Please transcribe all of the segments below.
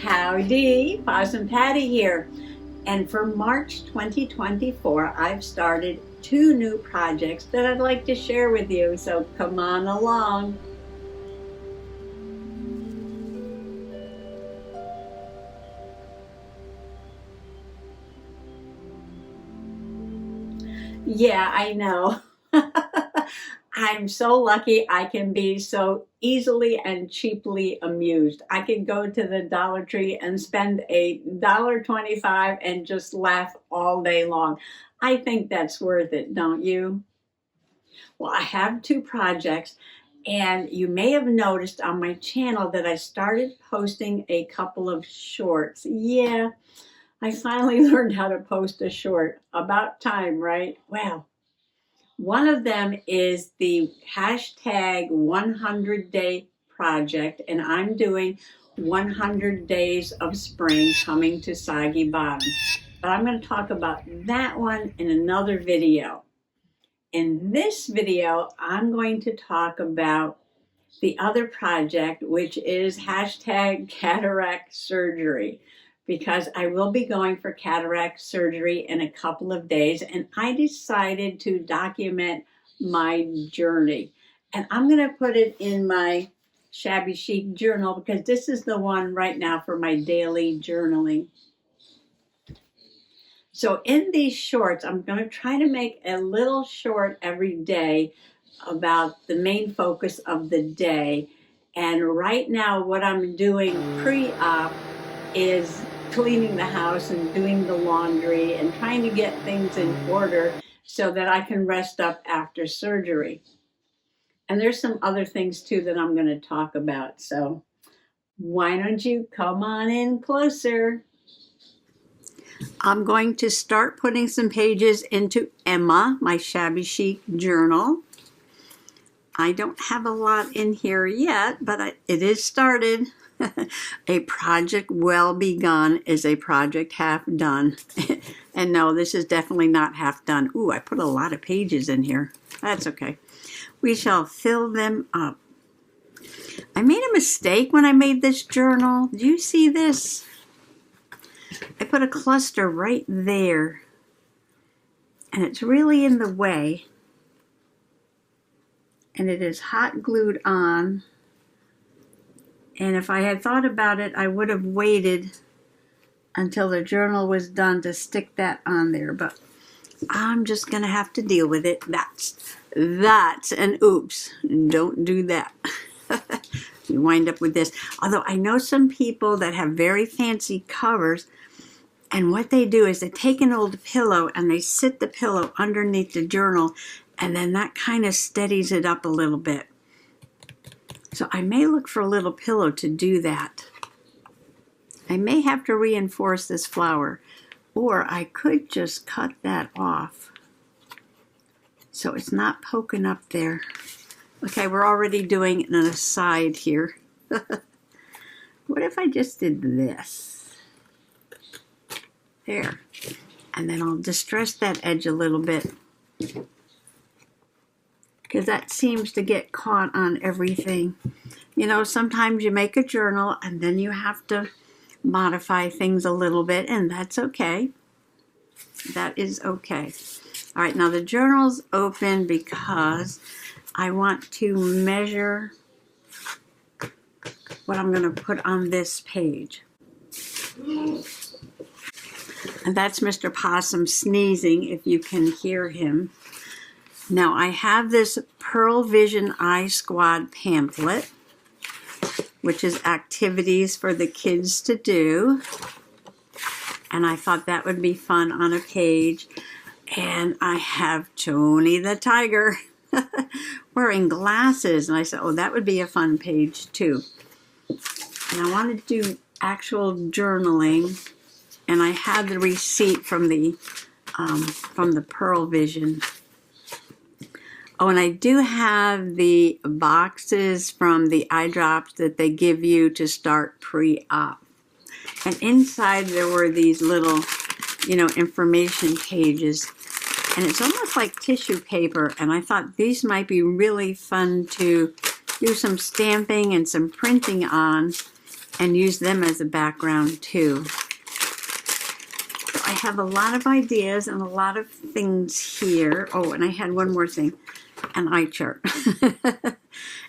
Howdy, Possum Patty here. And for March 2024, I've started 2 new projects that I'd like to share with you, so come on along. Yeah, I know. I'm so lucky I can be so easily and cheaply amused. I can go to the Dollar Tree and spend $1.25 and just laugh all day long. I think that's worth it, don't you? Well, I have 2 projects, and you may have noticed on my channel that I started posting a couple of shorts. Yeah, I finally learned how to post a short. About time, right? Well, one of them is the hashtag 100-day project, and I'm doing 100 days of spring coming to Soggy Bottom. But I'm going to talk about that one in another video. In this video, I'm going to talk about the other project, which is hashtag cataract surgery, because I will be going for cataract surgery in a couple of days, and I decided to document my journey. And I'm going to put it in my shabby chic journal because this is the one right now for my daily journaling. So in these shorts, I'm going to try to make a little short every day about the main focus of the day. And right now what I'm doing pre-op is cleaning the house and doing the laundry and trying to get things in order so that I can rest up after surgery. And there's some other things too that I'm going to talk about. So why don't you come on in closer? I'm going to start putting some pages into Emma, my shabby chic journal. I don't have a lot in here yet, but it is started. A project well begun is a project half done. And no, this is definitely not half done. Ooh, I put a lot of pages in here. That's okay. We shall fill them up. I made a mistake when I made this journal. Do you see this? I put a cluster right there, and it's really in the way, and it is hot glued on. And if I had thought about it, I would have waited until the journal was done to stick that on there, but I'm just gonna have to deal with it. That's an oops. Don't do that. You wind up with this. Although I know some people that have very fancy covers, and what they do is they take an old pillow and they sit the pillow underneath the journal, and then that kind of steadies it up a little bit. So I may look for a little pillow to do that. I may have to reinforce this flower, or I could just cut that off so it's not poking up there. Okay, we're already doing an aside here. What if I just did this? There. And then I'll distress that edge a little bit, because that seems to get caught on everything. You know, sometimes you make a journal and then you have to modify things a little bit, and that's okay. That is okay. All right, now the journal's open because I want to measure what I'm going to put on this page. And that's Mr. Possum sneezing, if you can hear him. Now, I have this Pearl Vision Eye Squad pamphlet, which is activities for the kids to do. And I thought that would be fun on a page. And I have Tony the Tiger wearing glasses. And I said, oh, that would be a fun page too. And I wanted to do actual journaling. And I had the receipt from the Pearl Vision. Oh, and I do have the boxes from the eye drops that they give you to start pre-op. And inside there were these little, information pages. And it's almost like tissue paper. And I thought these might be really fun to do some stamping and some printing on. and use them as a background too. So I have a lot of ideas and a lot of things here. Oh, and I had one more thing, an eye chart.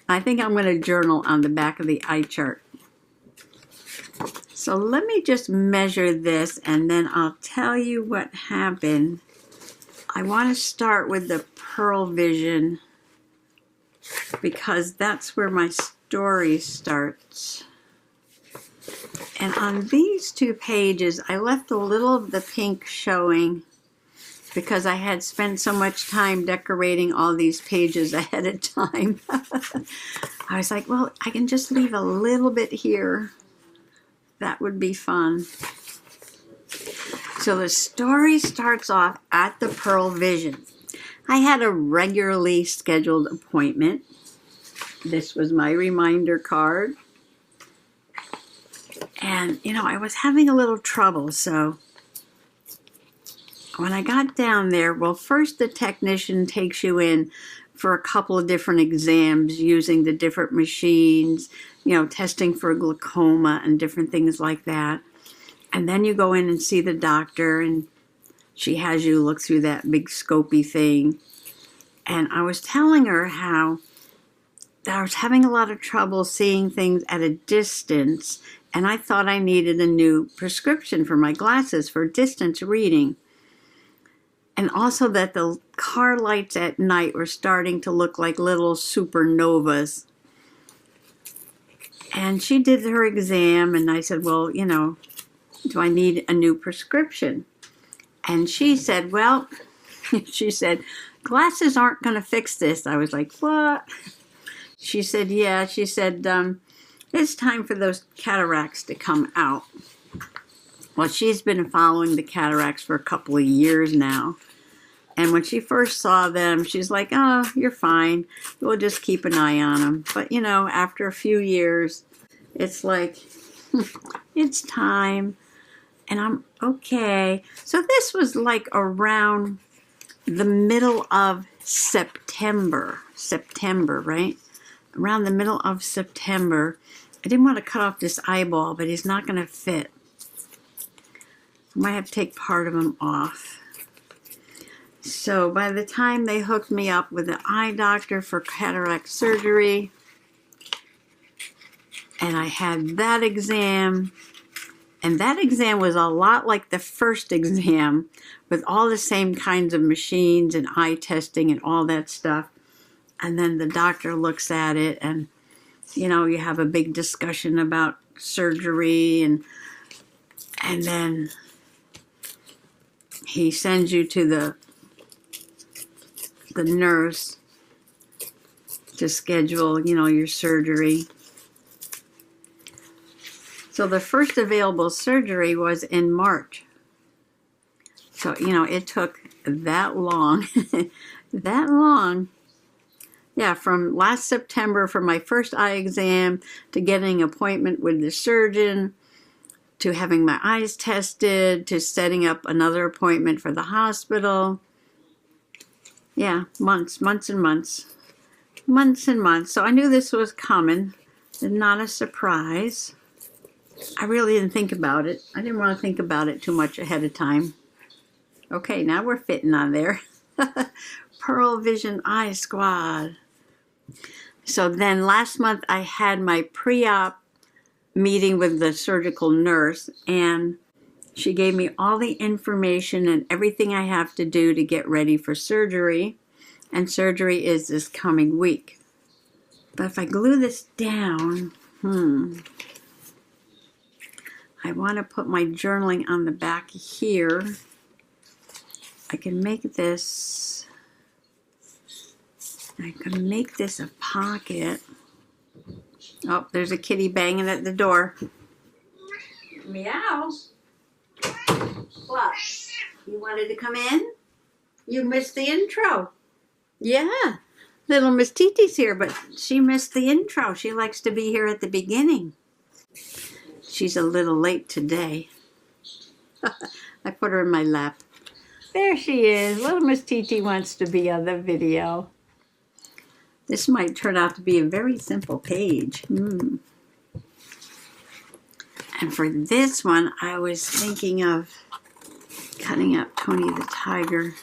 I think I'm going to journal on the back of the eye chart. So let me just measure this and then I'll tell you what happened. I want to start with the Pearl Vision because that's where my story starts. And on these 2 pages, I left a little of the pink showing because I had spent so much time decorating all these pages ahead of time. I was like, well, I can just leave a little bit here. That would be fun. So the story starts off at the Pearl Vision. I had a regularly scheduled appointment. This was my reminder card. And, you know, I was having a little trouble, so when I got down there, well, first the technician takes you in for a couple of different exams using the different machines, you know, testing for glaucoma and different things like that. And then you go in and see the doctor, and she has you look through that big scopy thing. And I was telling her how I was having a lot of trouble seeing things at a distance, and I thought I needed a new prescription for my glasses for distance reading. And also that the car lights at night were starting to look like little supernovas. And she did her exam, and I said, well, you know, do I need a new prescription? And she said, well, she said, glasses aren't going to fix this. I was like, what? She said, yeah. She said, it's time for those cataracts to come out. Well, she's been following the cataracts for a couple of years now. And when she first saw them, she's like, oh, you're fine. We'll just keep an eye on them. But, you know, after a few years, it's like, it's time. And I'm okay. So this was like around the middle of September. September, right? Around the middle of September. I didn't want to cut off this eyeball, but he's not going to fit. I might have to take part of him off. So by the time they hooked me up with the eye doctor for cataract surgery, and I had that exam, and that exam was a lot like the first exam with all the same kinds of machines and eye testing and all that stuff. And then the doctor looks at it and, you know, you have a big discussion about surgery and then he sends you to the nurse to schedule, you know, your surgery. So the first available surgery was in March. So, you know, it took that long, that long. Yeah, from last September for my first eye exam to getting an appointment with the surgeon to having my eyes tested to setting up another appointment for the hospital. Yeah, months and months. Months and months. So I knew this was coming. Not a surprise. I really didn't think about it. I didn't want to think about it too much ahead of time. Okay, now we're fitting on there. Pearl Vision Eye Squad. So then last month I had my pre-op meeting with the surgical nurse, and she gave me all the information and everything I have to do to get ready for surgery. And surgery is this coming week. But if I glue this down, I want to put my journaling on the back here. I can make this a pocket. Oh, there's a kitty banging at the door. Meow. What? You wanted to come in? You missed the intro. Yeah. Little Miss Titi's here, but she missed the intro. She likes to be here at the beginning. She's a little late today. I put her in my lap. There she is. Little Miss Titi wants to be on the video. This might turn out to be a very simple page. And for this one, I was thinking of cutting up Tony the Tiger.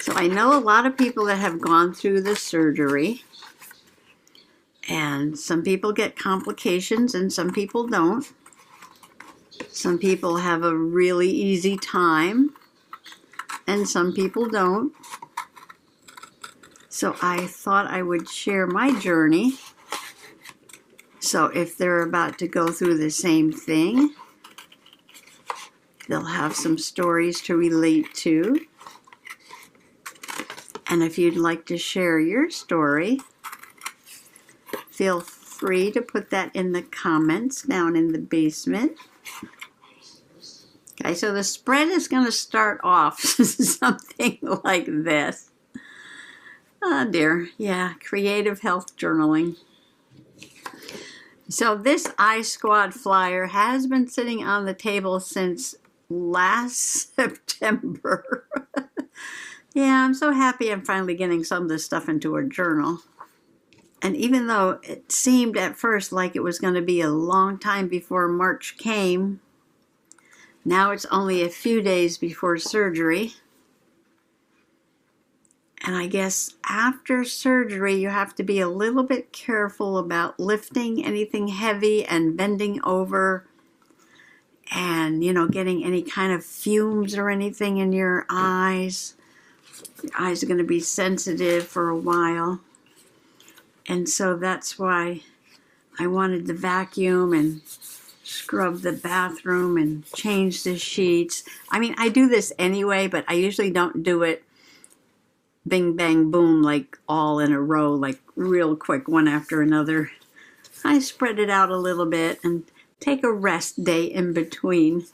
So I know a lot of people that have gone through the surgery, and some people get complications and some people don't. Some people have a really easy time and some people don't. So I thought I would share my journey. So if they're about to go through the same thing, they'll have some stories to relate to. And if you'd like to share your story, feel free to put that in the comments down in the basement. Okay, so the spread is going to start off something like this. Oh dear, yeah, creative health journaling. So this iSquad flyer has been sitting on the table since last September. Yeah, I'm so happy I'm finally getting some of this stuff into a journal. And even though it seemed at first like it was going to be a long time before March came, now it's only a few days before surgery. And I guess after surgery, you have to be a little bit careful about lifting anything heavy and bending over and, you know, getting any kind of fumes or anything in your eyes. Your eyes are going to be sensitive for a while. And so that's why I wanted to vacuum and scrub the bathroom and change the sheets. I mean, I do this anyway, but I usually don't do it bing, bang, boom, like all in a row, like real quick, one after another. I spread it out a little bit and take a rest day in between.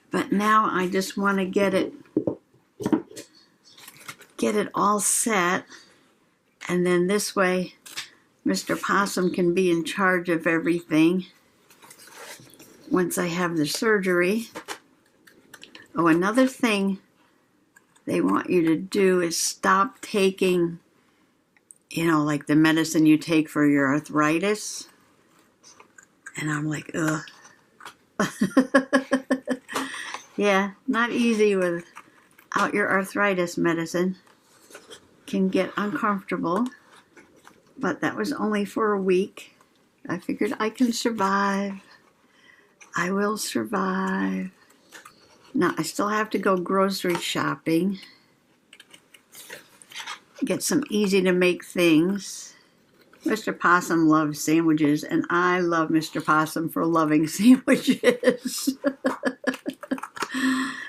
But now I just want to get it all set. And then this way, Mr. Possum can be in charge of everything once I have the surgery. Oh, another thing they want you to do is stop taking, you know, like the medicine you take for your arthritis. And I'm like, ugh. Yeah, not easy without your arthritis medicine. Can get uncomfortable. But that was only for a week. I figured I can survive. I will survive. Now, I still have to go grocery shopping. Get some easy-to-make things. Mr. Possum loves sandwiches, and I love Mr. Possum for loving sandwiches.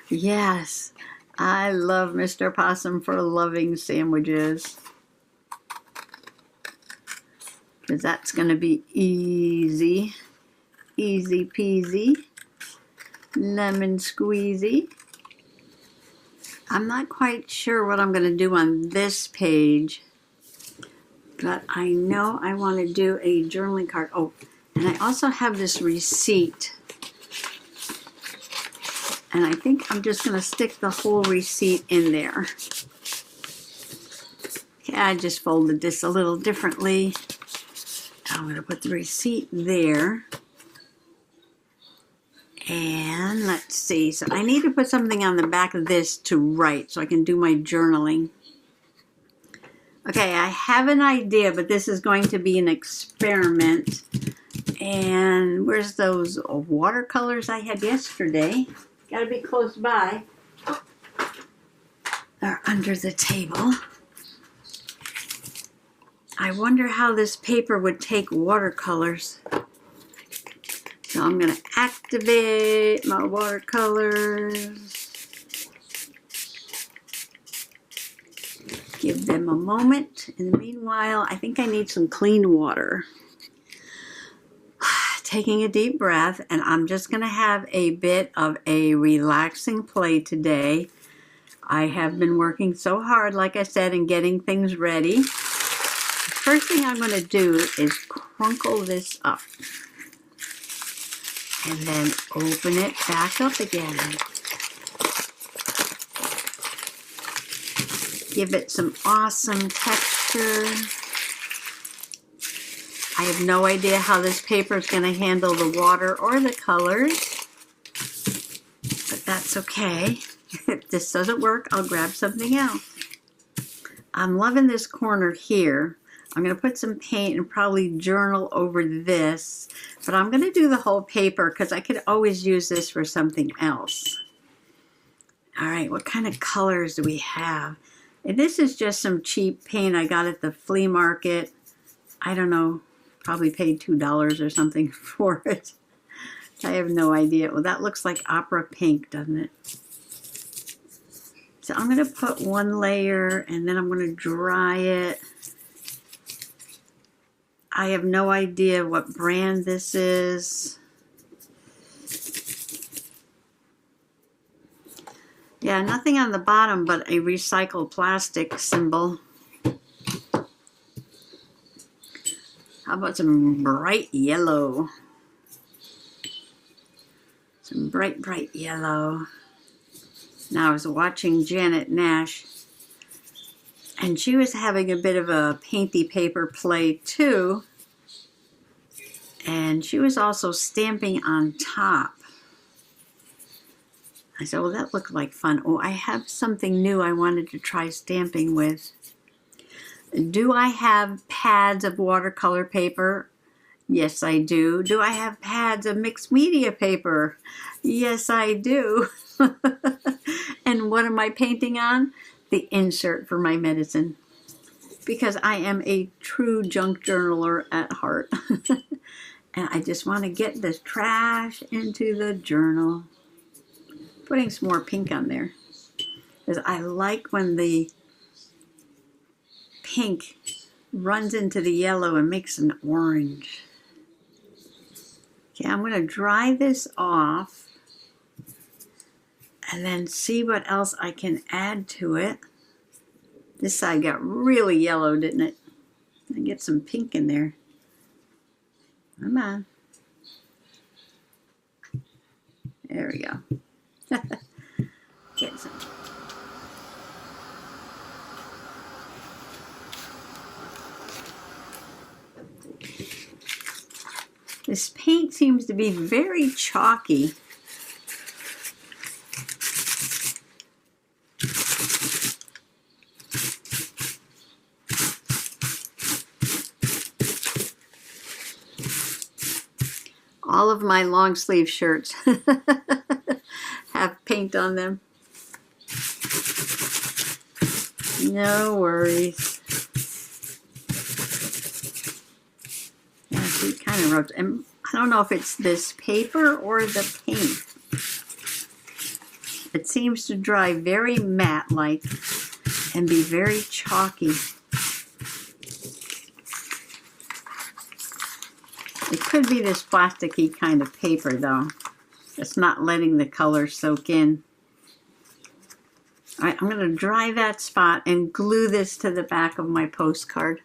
Yes, I love Mr. Possum for loving sandwiches. Because that's going to be easy. Easy peasy. Lemon squeezy. I'm not quite sure what I'm going to do on this page, but I know I want to do a journaling card. Oh, and I also have this receipt. And I think I'm just going to stick the whole receipt in there. Okay, I just folded this a little differently. I'm going to put the receipt there. And let's see, so I need to put something on the back of this to write so I can do my journaling. Okay, I have an idea, but this is going to be an experiment. And where's those watercolors I had yesterday? Gotta be close by. They're under the table. I wonder how this paper would take watercolors. So I'm going to activate my watercolors. Give them a moment. In the meanwhile, I think I need some clean water. Taking a deep breath, and I'm just going to have a bit of a relaxing play today. I have been working so hard, like I said, in getting things ready. The first thing I'm going to do is crunkle this up. And then open it back up again. give it some awesome texture. I have no idea how this paper is going to handle the water or the colors, but that's okay. If this doesn't work, I'll grab something else. I'm loving this corner here. I'm going to put some paint and probably journal over this, but I'm going to do the whole paper because I could always use this for something else. All right, what kind of colors do we have? And this is just some cheap paint I got at the flea market. I don't know, probably paid $2 or something for it. I have no idea. Well, that looks like opera pink, doesn't it? So I'm going to put one layer and then I'm going to dry it. I have no idea what brand this is. Yeah, nothing on the bottom but a recycled plastic symbol. How about some bright yellow? Some bright, bright yellow. Now I was watching Janet Nash, and she was having a bit of a painty paper play too. And she was also stamping on top. I said, well, that looked like fun. Oh, I have something new I wanted to try stamping with. Do I have pads of watercolor paper? Yes, I do. Do I have pads of mixed media paper? Yes, I do. And what am I painting on? The insert for my medicine. Because I am a true junk journaler at heart. And I just want to get this trash into the journal. Putting some more pink on there. Because I like when the pink runs into the yellow and makes an orange. Okay, I'm going to dry this off and then see what else I can add to it. This side got really yellow, didn't it? I get some pink in there. Come on. There we go. Get some. This paint seems to be very chalky. All of my long sleeve shirts have paint on them. No worries. Yeah, see, kind of rubs. And I don't know if it's this paper or the paint. It seems to dry very matte-like and be very chalky. It could be this plasticky kind of paper, though. It's not letting the color soak in. All right, I'm going to dry that spot and glue this to the back of my postcard.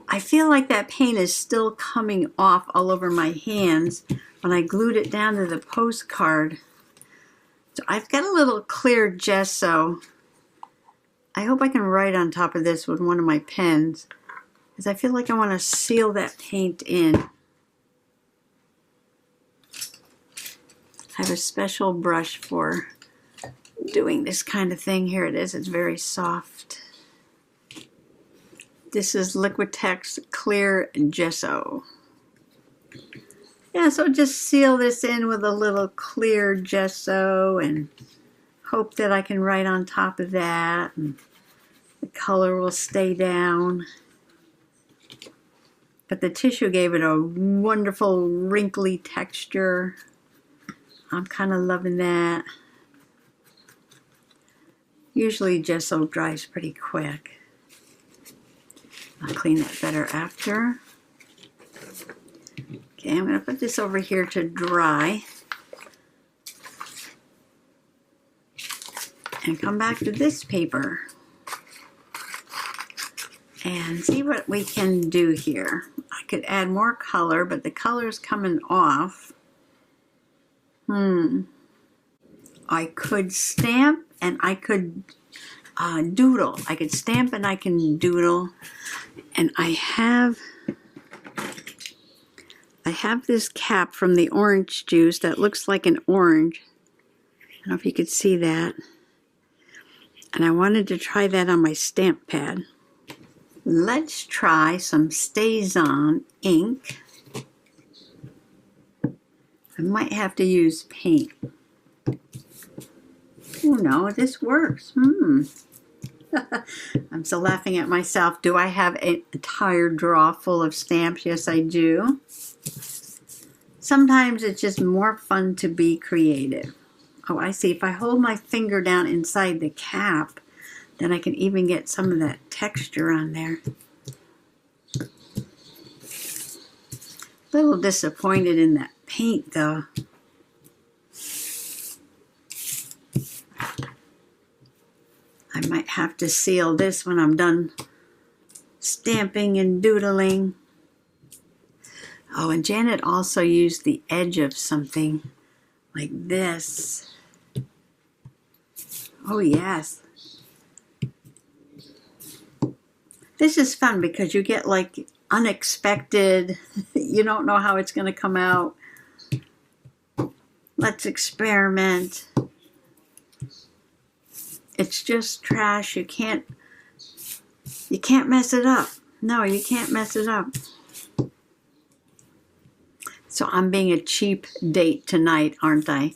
I feel like that paint is still coming off all over my hands when I glued it down to the postcard. So I've got a little clear gesso. I hope I can write on top of this with one of my pens, because I feel like I want to seal that paint in. I have a special brush for doing this kind of thing. Here it is. It's very soft. This is Liquitex Clear Gesso. Yeah, so just seal this in with a little clear gesso and hope that I can write on top of that and the color will stay down. But the tissue gave it a wonderful wrinkly texture. I'm kind of loving that. Usually gesso dries pretty quick. I'll clean that better after. Okay, I'm going to put this over here to dry. And come back to this paper. And see what we can do here. I could add more color, but the color's coming off. I could stamp and I could doodle. I could stamp and I can doodle. And I have this cap from the orange juice that looks like an orange. I don't know if you could see that. And I wanted to try that on my stamp pad. Let's try some StazOn ink. I might have to use paint. Oh no, this works. I'm still laughing at myself. Do I have an entire drawer full of stamps? Yes, I do. Sometimes it's just more fun to be creative. Oh, I see. If I hold my finger down inside the cap, then I can even get some of that texture on there. A little disappointed in that paint, though. I might have to seal this when I'm done stamping and doodling. Oh, and Janet also used the edge of something like this. Oh, yes. This is fun because you get like unexpected. You don't know how it's going to come out. Let's experiment. It's just trash. You can't mess it up. No, you can't mess it up. So I'm being a cheap date tonight, aren't I?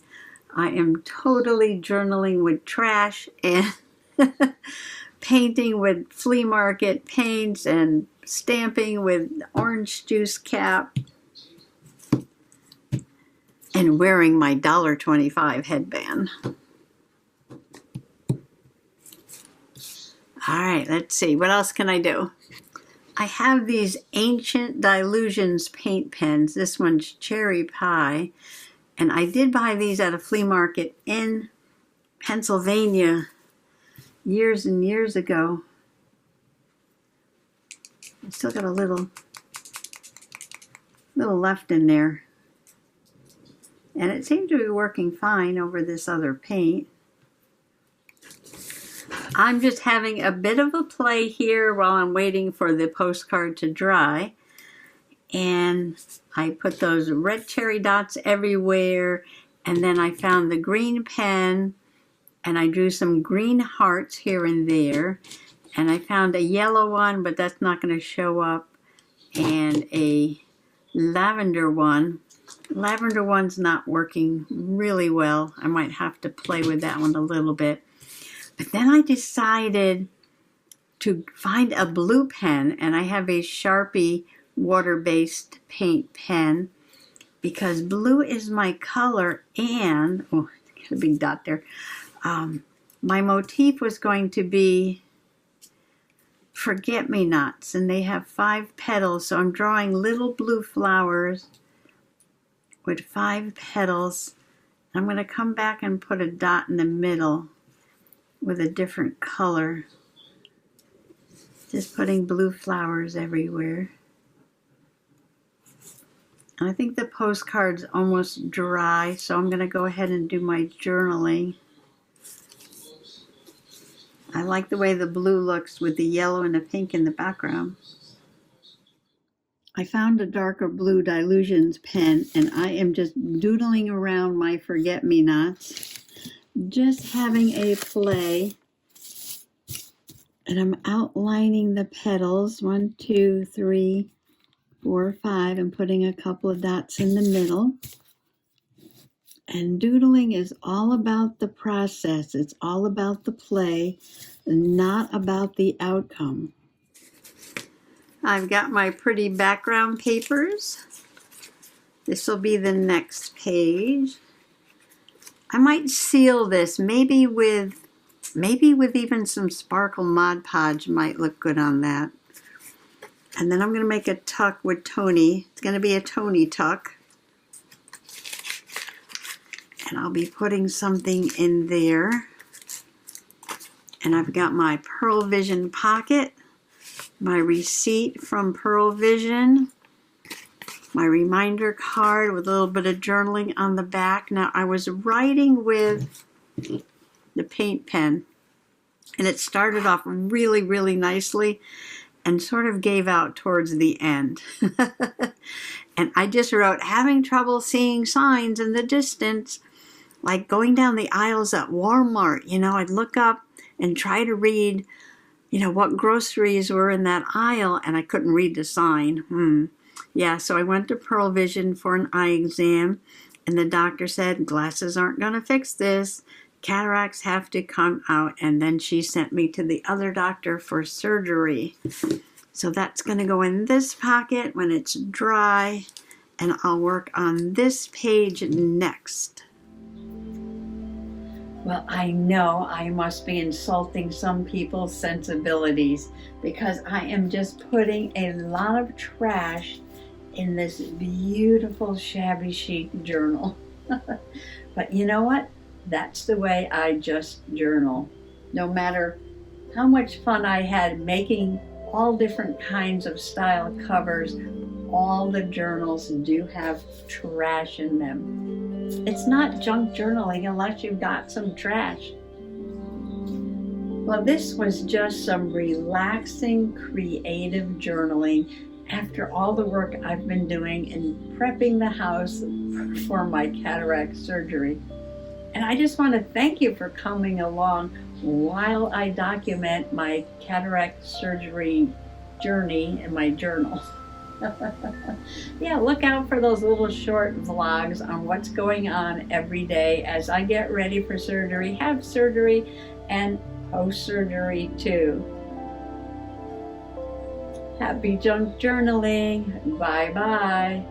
I am totally journaling with trash and painting with flea market paints and stamping with orange juice cap and wearing my $1.25 headband. All right, let's see. What else can I do? I have these Ancient Delusions paint pens. This one's Cherry Pie. And I did buy these at a flea market in Pennsylvania years and years ago. I still got a little left in there. And it seemed to be working fine over this other paint. I'm just having a bit of a play here while I'm waiting for the postcard to dry. And I put those red cherry dots everywhere. And then I found the green pen and I drew some green hearts here and there. And I found a yellow one, but that's not going to show up. And a lavender one. Lavender one's not working really well. I might have to play with that one a little bit. But then I decided to find a blue pen, and I have a Sharpie water-based paint pen because blue is my color, and, oh, got a big dot there. My motif was going to be forget-me-nots, and they have 5 petals, so I'm drawing little blue flowers with 5 petals. I'm going to come back and put a dot in the middle with a different color. Just putting blue flowers everywhere. And I think the postcard's almost dry, so I'm going to go ahead and do my journaling. I like the way the blue looks with the yellow and the pink in the background. I found a darker blue Delusions pen, and I am just doodling around my forget-me-nots. Just having a play, and I'm outlining the petals 1, 2, 3, 4, 5, and putting a couple of dots in the middle. And doodling is all about the process. It's all about the play, not about the outcome. I've got my pretty background papers. This will be the next page. I might seal this, maybe with even some sparkle Mod Podge might look good on that. And then I'm going to make a tuck with Tony. It's going to be a Tony tuck. And I'll be putting something in there. And I've got my Pearl Vision pocket, my receipt from Pearl Vision, my reminder card with a little bit of journaling on the back. Now, I was writing with the paint pen, And it started off really, really nicely and sort of gave out towards the end. And I just wrote, having trouble seeing signs in the distance, like going down the aisles at Walmart. I'd look up and try to read, what groceries were in that aisle, and I couldn't read the sign. Yeah, so I went to Pearl Vision for an eye exam, and the doctor said, glasses aren't going to fix this. Cataracts have to come out. And then she sent me to the other doctor for surgery. So that's going to go in this pocket when it's dry, and I'll work on this page next. Well, I know I must be insulting some people's sensibilities because I am just putting a lot of trash in this beautiful shabby chic journal. But you know what? That's the way I just journal. No matter how much fun I had making all different kinds of style covers, all the journals do have trash in them. It's not junk journaling unless you've got some trash. Well, this was just some relaxing, creative journaling after all the work I've been doing in prepping the house for my cataract surgery. And I just want to thank you for coming along while I document my cataract surgery journey in my journal. Yeah, look out for those little short vlogs on what's going on every day as I get ready for surgery, have surgery, and post-surgery too. Happy junk journaling. Bye-bye.